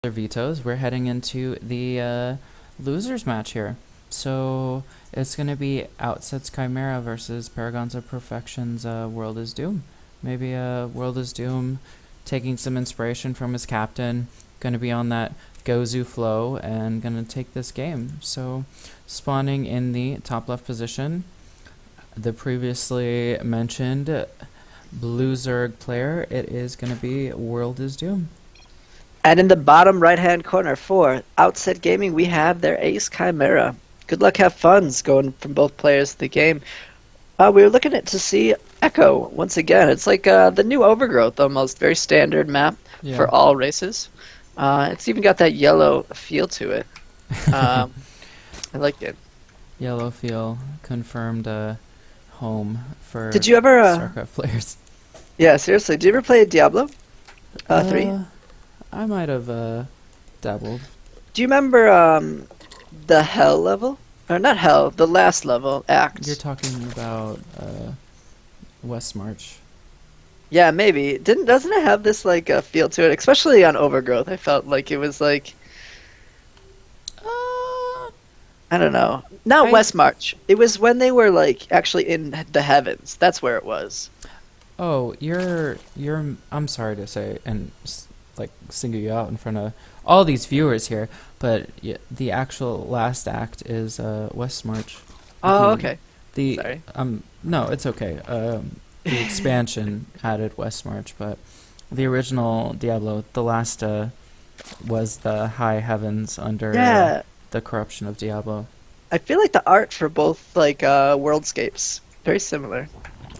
Vito's, we're heading into the losers match here. So it's going to be Outsets Chimera versus Paragons of Perfection's World is Doom. Maybe World is Doom taking some inspiration from his captain, going to be on that Gozu flow and going to take this game. So spawning in the top left position, the previously mentioned Blue Zerg player, it is going to be World is Doom. And in the bottom right-hand corner for Outset Gaming, we have their Ace Chimera. Good luck, have funs going from both players of the game. We were looking at to see Echo once again. It's like the new Overgrowth almost, very standard map for all races. It's even got that yellow feel to it. I like it. Yellow feel confirmed home for Did you ever StarCraft players. Yeah, seriously, did you ever play Diablo 3? I might have dabbled. Do you remember the Hell level? Or not Hell, the last level, Act. You're talking about West March. Yeah, maybe. Doesn't it have this like feel to it? Especially on Overgrowth, I felt like it was like I don't know. Not West March. It was when they were like actually in the heavens. That's where it was. Oh, you're. I'm sorry to say and like single you out in front of all these viewers here, but the actual last act is West March. Oh, okay. Sorry. No, it's okay. The expansion added West March, but the original Diablo, the last was the High Heavens under the corruption of Diablo. I feel like the art for both like worldscapes very similar.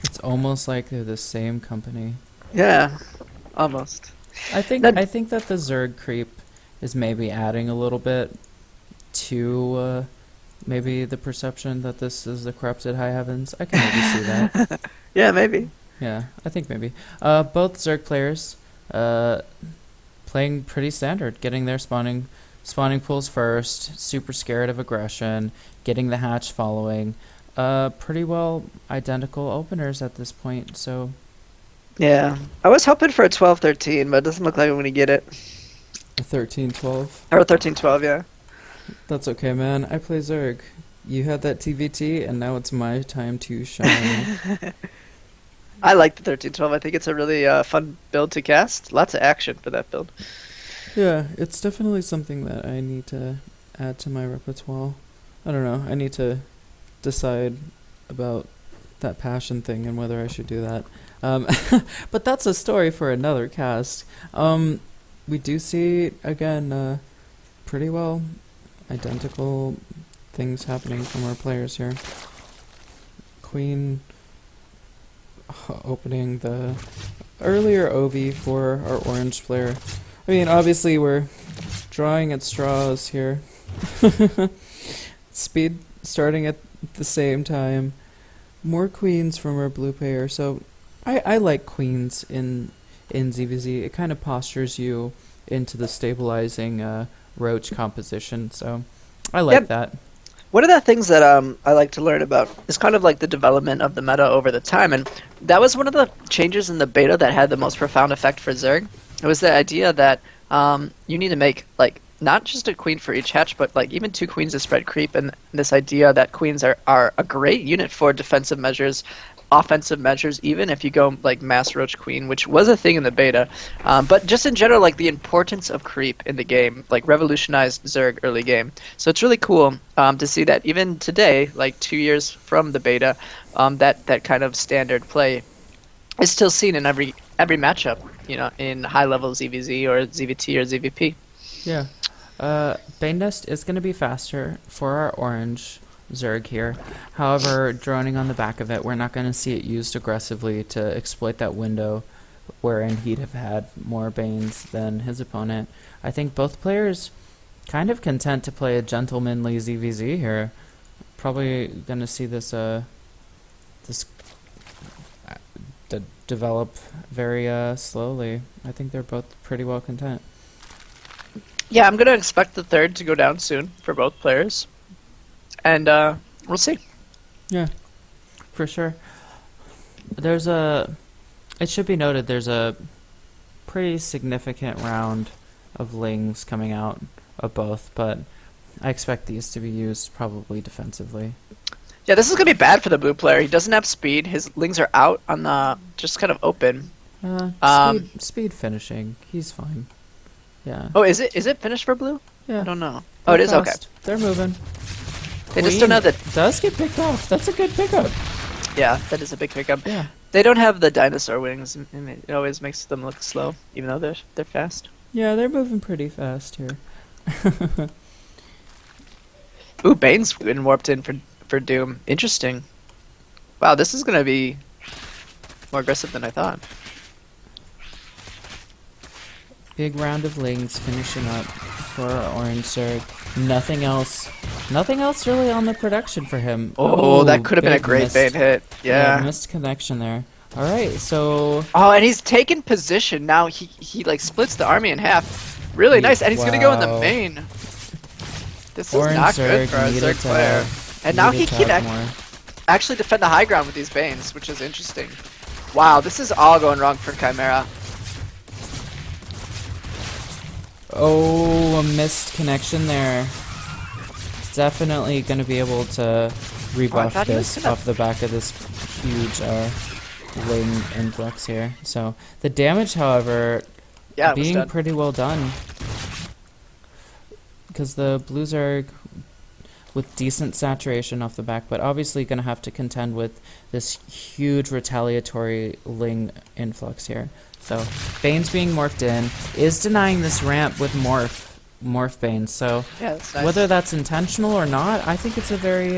It's almost like they're the same company. Yeah, almost. I think that the Zerg creep is maybe adding a little bit to maybe the perception that this is the corrupted High Heavens. I can maybe see that. Yeah, maybe. Yeah, I think maybe. Both Zerg players playing pretty standard, getting their spawning pools first, super scared of aggression, getting the hatch following. Pretty well identical openers at this point, so... Yeah. I was hoping for a 12-13, but it doesn't look like I'm going to get it. A 13-12? Or a 13-12, yeah. That's okay, man. I play Zerg. You had that TVT, and now it's my time to shine. I like the 13-12. I think it's a really fun build to cast. Lots of action for that build. Yeah, it's definitely something that I need to add to my repertoire. I don't know. I need to decide about that passion thing and whether I should do that. But that's a story for another cast. We do see, again, pretty well identical things happening from our players here. Queen opening the earlier OV for our orange player. I mean, obviously we're drawing at straws here. Speed starting at the same time. More queens from our blue player, so I like queens in ZVZ. It kind of postures you into the stabilizing roach composition, so I like that. One of the things that I like to learn about is kind of like the development of the meta over the time, and that was one of the changes in the beta that had the most profound effect for Zerg. It was the idea that you need to make like not just a queen for each hatch, but like even two queens to spread creep, and this idea that queens are a great unit for defensive measures, offensive measures, even if you go like mass roach queen, which was a thing in the beta. But just in general, like the importance of creep in the game, like revolutionized Zerg early game. So it's really cool to see that even today, like 2 years from the beta, that kind of standard play is still seen in every matchup, you know, in high level ZVZ or ZVT or ZVP. Yeah. Bane Nest is going to be faster for our orange Zerg here. However, droning on the back of it, we're not going to see it used aggressively to exploit that window wherein he'd have had more Banes than his opponent. I think both players kind of content to play a gentlemanly ZVZ here. Probably going to see this develop very slowly. I think they're both pretty well content. Yeah, I'm going to expect the third to go down soon for both players. And we'll see. Yeah, for sure. It should be noted there's a pretty significant round of Lings coming out of both, but I expect these to be used probably defensively. Yeah, this is gonna be bad for the blue player. He doesn't have speed. His lings are out on the just kind of open. Speed finishing. He's fine. Yeah. Oh, is it finished for blue? I Yeah. don't know. Oh, They're it is okay. fast. They're moving. They just don't have the. Does get picked off. That's a good pickup. Yeah, that is a big pickup. Yeah. They don't have the dinosaur wings, and it always makes them look slow, even though they're fast. Yeah, they're moving pretty fast here. Ooh, Bane's been warped in for Doom. Interesting. Wow, this is gonna be more aggressive than I thought. Big round of Lings finishing up for Orange Zerg. Nothing else really on the production for him. Oh, that could have been a big great missed- Bane hit. Yeah. Missed connection there. Alright, so Oh, and he's taken position. Now he like splits the army in half. Really nice, and he's gonna go in the Wow. main. This is Orange not good Zerg for a needed Zerg to player. And now he needed to can have more. actually defend the high ground with these Banes, which is interesting. Wow, this is all going wrong for Chimera. Oh, a missed connection there. Definitely going to be able to rebuff thought he was this gonna- off the back of this huge Ling influx here. So the damage, however, Yeah, it was being done. pretty well done. Because the Blues are with decent saturation off the back, but obviously going to have to contend with this huge retaliatory Ling influx here. So Bane's being morphed in, is denying this ramp with morph Bane. So Yeah, that's nice. whether that's intentional or not, I think it's a very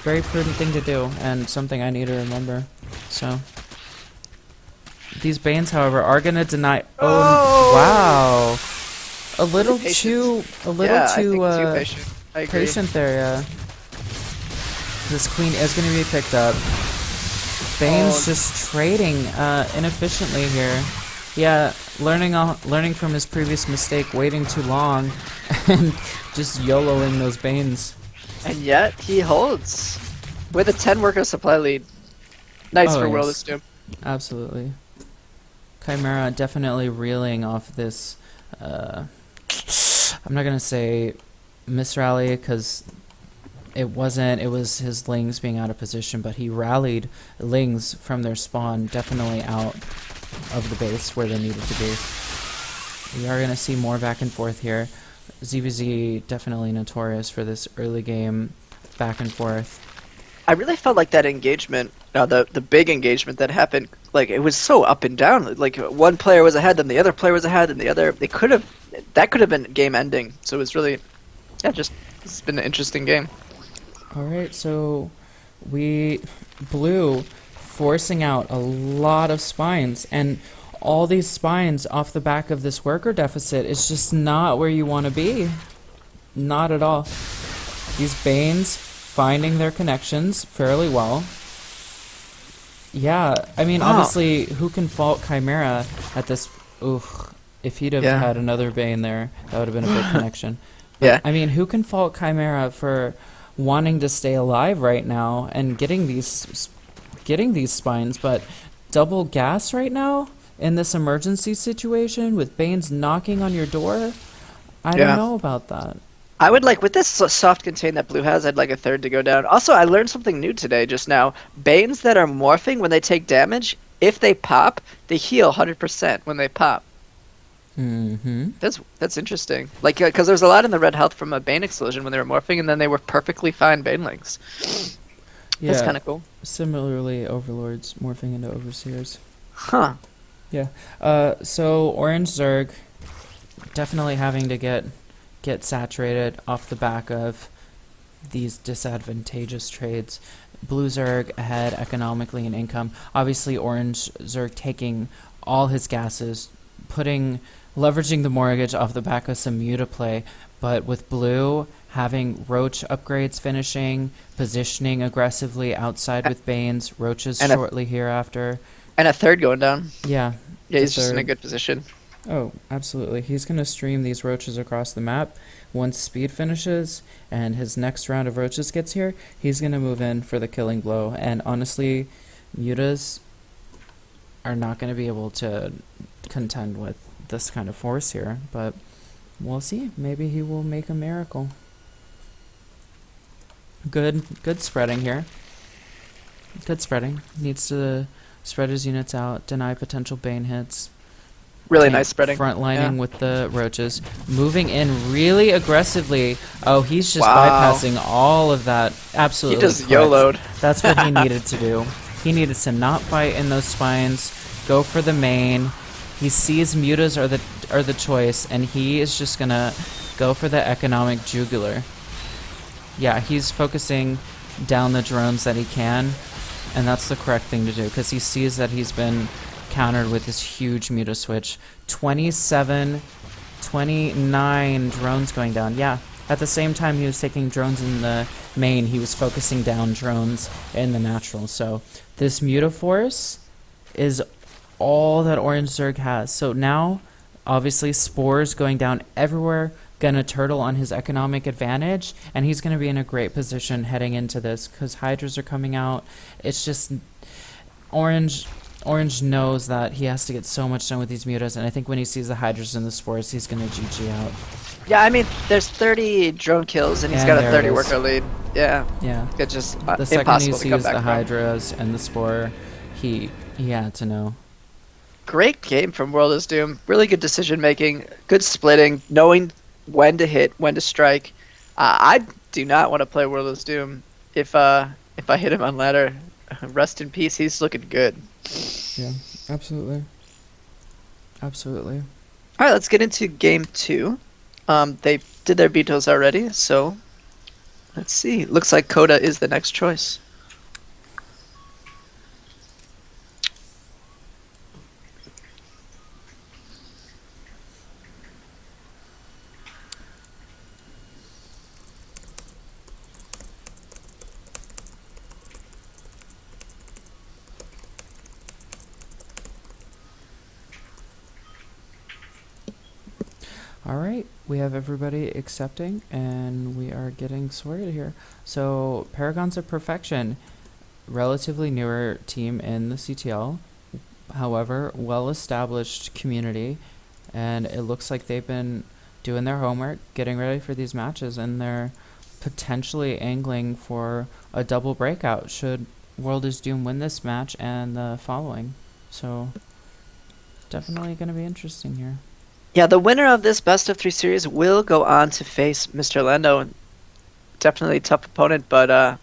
very prudent thing to do and something I need to remember. So these Banes, however, are going to deny. Oh, wow! A little patient. too Yeah, I think too patient. I agree. patient there. Yeah. This queen is going to be picked up. Bane's just trading inefficiently here. Yeah, learning from his previous mistake, waiting too long, and just YOLOing those Banes. And yet he holds with a 10 worker supply lead. Nice Oh, for World yes. of Doom. Absolutely. Chimera definitely reeling off this, I'm not going to say misrally, because it wasn't, it was his Lings being out of position, but he rallied Lings from their spawn definitely out of the base where they needed to be. We are going to see more back and forth here. ZVZ definitely notorious for this early game back and forth. I really felt like that engagement, the big engagement that happened, like it was so up and down. Like one player was ahead, then the other player was ahead, and the other. That could have been game ending. So it was really, yeah, it's been an interesting game. Alright, so Blue forcing out a lot of spines, and all these spines off the back of this worker deficit is just not where you want to be. Not at all. These Banes finding their connections fairly well. Yeah, I mean, obviously, who can fault Chimera at this? Oof. If he'd have had another Bane there, that would have been a big connection. But, Yeah. I mean, who can fault Chimera for wanting to stay alive right now and getting these spines, but double gas right now in this emergency situation with Banes knocking on your door? I don't know about that. I would like, with this soft contain that Blue has, I'd like a third to go down. Also, I learned something new today just now. Banes that are morphing, when they take damage, if they pop, they heal 100% when they pop. Mm-hmm. That's interesting. Like, because there's a lot in the red health from a Bane explosion when they were morphing, and then they were perfectly fine Banelings. Yeah, That's kind of cool. similarly, Overlords morphing into Overseers. Huh. Yeah. So Orange Zerg definitely having to get saturated off the back of these disadvantageous trades. Blue Zerg ahead economically in income. Obviously, Orange Zerg taking all his gases, leveraging the mortgage off the back of some Muta play, but with Blue having Roach upgrades finishing, positioning aggressively outside with Banes, Roaches and shortly hereafter. And a third going down. Yeah. Yeah, he's the just in a third. good position. Oh, absolutely. He's going to stream these Roaches across the map. Once speed finishes and his next round of Roaches gets here, he's going to move in for the killing blow. And honestly, Mutas are not going to be able to contend with this kind of force here. But we'll see. Maybe he will make a miracle. Good spreading here. Good spreading. Needs to spread his units out, deny potential Bane hits. Really nice spreading. Front lining Yeah. with the roaches. Moving in really aggressively. Oh, he's just Wow. bypassing all of that. He Absolutely just correct. YOLO'd. That's what he needed to do. He needed to not fight in those spines, go for the main. He sees mutas are the choice, and he is just gonna go for the economic jugular. Yeah, he's focusing down the drones that he can, and that's the correct thing to do, because he sees that he's been countered with this huge muta switch. 27, 29 drones going down. Yeah, at the same time he was taking drones in the main, he was focusing down drones in the natural. So this Mutaforce is all that Orange Zerg has. So now, obviously, Spores going down everywhere, gonna turtle on his economic advantage, and he's gonna be in a great position heading into this, because Hydras are coming out. It's just Orange knows that he has to get so much done with these mutas, and I think when he sees the Hydras and the Spores, he's gonna GG out. Yeah, I mean, there's 30 drone kills, and he's And got a there 30 it is. worker lead. Yeah, Yeah. it's just The second he impossible to come sees back the from. Hydras and the Spore, he had to know. Great game from World is Doom. Really good decision making, good splitting, knowing when to hit, when to strike. I do not want to play World is Doom if I hit him on ladder. Rest in peace. He's looking good. Yeah, absolutely. Absolutely. All right, let's get into game 2. They did their vetoes already, so let's see. Looks like Coda is the next choice. Alright, we have everybody accepting, and we are getting sorted here. So, Paragons of Perfection, relatively newer team in the CTL, however, well-established community, and it looks like they've been doing their homework, getting ready for these matches, and they're potentially angling for a double breakout should World is Doom win this match and the following. So, definitely going to be interesting here. Yeah, the winner of this best of 3 series will go on to face Mr. Lando. Definitely a tough opponent, but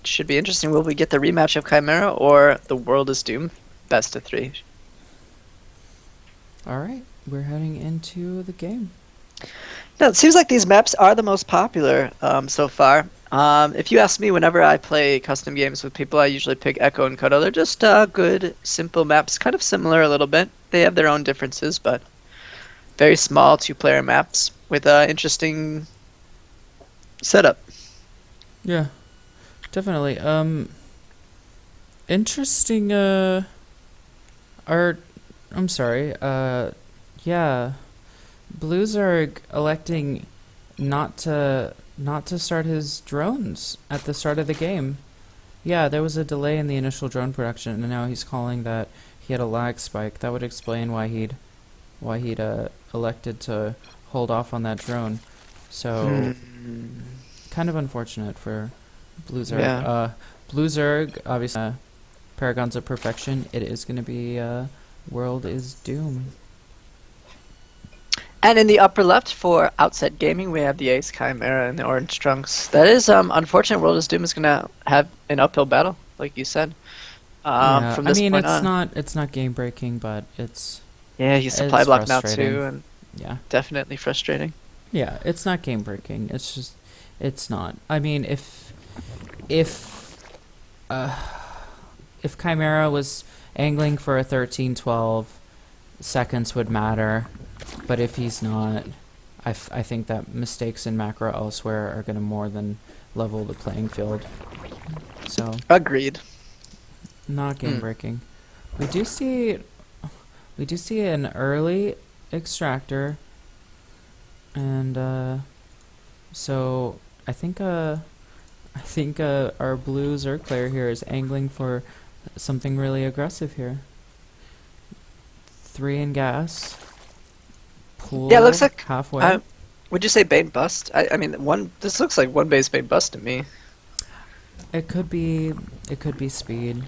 should be interesting. Will we get the rematch of Chimera or the World is Doom best of 3? Alright, we're heading into the game. Now, it seems like these maps are the most popular so far. If you ask me, whenever I play custom games with people, I usually pick Echo and Kodo. They're just good, simple maps, kind of similar a little bit. They have their own differences, but very small 2-player maps with interesting setup. Yeah, definitely. Interesting, I'm sorry, yeah, Blues are electing not to start his drones at the start of the game. Yeah, there was a delay in the initial drone production, and now he's calling that he had a lag spike. That would explain why he'd elected to hold off on that drone. So, kind of unfortunate for Blue Zerg. Yeah. Blue Zerg, obviously, Paragons of Perfection. It is going to be World is Doom. And in the upper left for Outset Gaming, we have the Ace Chimera and the Orange Trunks. That is unfortunate. World is Doom is going to have an uphill battle, like you said. Yeah, From this I mean, point on. it's not game breaking, but it's Yeah, he's supply it's block now frustrating. too, and Yeah. definitely frustrating. Yeah, it's not game breaking. It's just, it's not. I mean, if Chimera was angling for a 13-12, seconds would matter. But if he's not, I think that mistakes in macro elsewhere are going to more than level the playing field. So, Agreed. not game breaking. We do see an early extractor, and so I think our blue Zerg player here is angling for something really aggressive here. 3 in gas. Pool Yeah, it looks like halfway. Would you say Bane bust? I mean, this looks like one base Bane bust to me. It could be. It could be speed.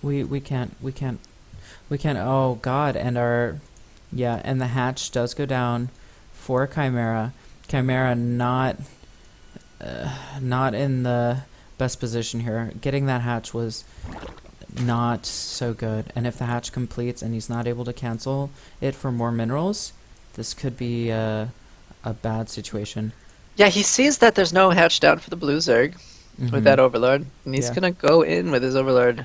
We can't. We can't. We can't. Oh God! And our, yeah. And the hatch does go down for Chimera. Chimera not in the best position here. Getting that hatch was not so good. And if the hatch completes and he's not able to cancel it for more minerals, this could be a bad situation. Yeah, he sees that there's no hatch down for the blue Zerg with that Overlord, and he's Yeah. gonna go in with his Overlord.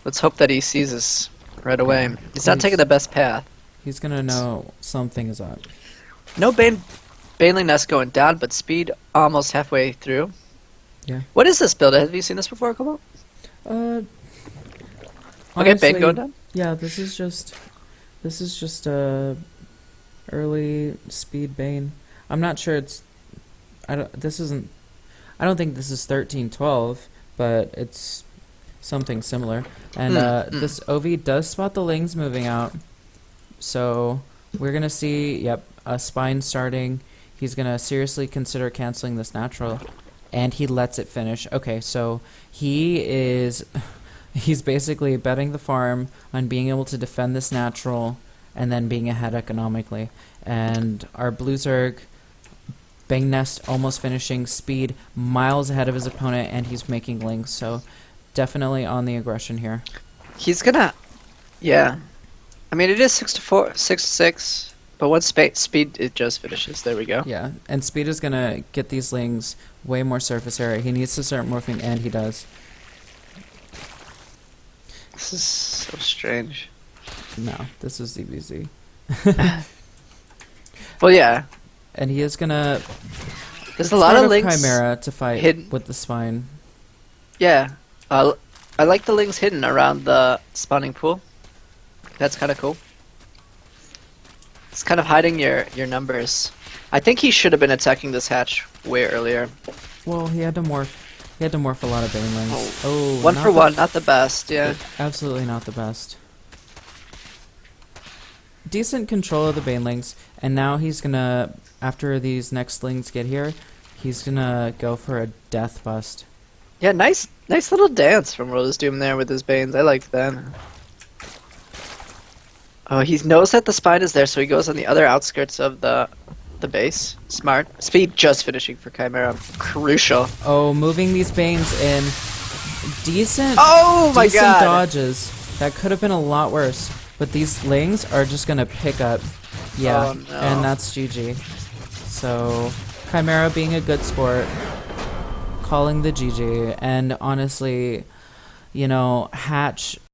Let's hope that he sees us right away. He's not taking the best path. He's gonna know something is up. No Baneling Nest going down, but speed almost halfway through. Yeah. What is this build? Have you seen this before, Kobo? Uh, Okay, Bane honestly, going down. yeah, this is just early speed Bane. I'm not sure it's I don't this isn't I don't think this is 1312, but it's something similar. And this OV does spot the Lings moving out. So we're gonna see, yep, a spine starting. He's gonna seriously consider canceling this natural, and he lets it finish. Okay, so he's basically betting the farm on being able to defend this natural and then being ahead economically. And our Blue Zerg, Bang Nest almost finishing, speed miles ahead of his opponent, and he's making links. So definitely on the aggression here. He's gonna, yeah. I mean, it is 6-4, 6-6, but once speed it just finishes. There we go. Yeah, and speed is gonna get these lings way more surface area. He needs to start morphing, and he does. This is so strange. No, this is ZBZ. Well, yeah. And he is gonna. There's a lot of links. Chimera to fight hidden. with the spine. Yeah. I like the links hidden around the spawning pool. That's kind of cool. It's kind of hiding your numbers. I think he should have been attacking this hatch way earlier. Well, he had to morph. He had to morph a lot of banelings. Oh, One for one, not the best. Yeah. Absolutely not the best. Decent control of the banelings, and now he's gonna, after these next lings get here, he's gonna go for a death bust. Yeah, nice little dance from Ro32 there with his Banes. I liked that. Oh, he knows that the spine is there, so he goes on the other outskirts of the base. Smart. Speed just finishing for Chimera. Crucial. Oh, moving these banes in. Decent. Oh my decent god! Dodges. That could have been a lot worse, but these lings are just gonna pick up. Yeah, Oh, no. and that's GG. So, Chimera being a good sport, calling the GG, and honestly, you know, Hatch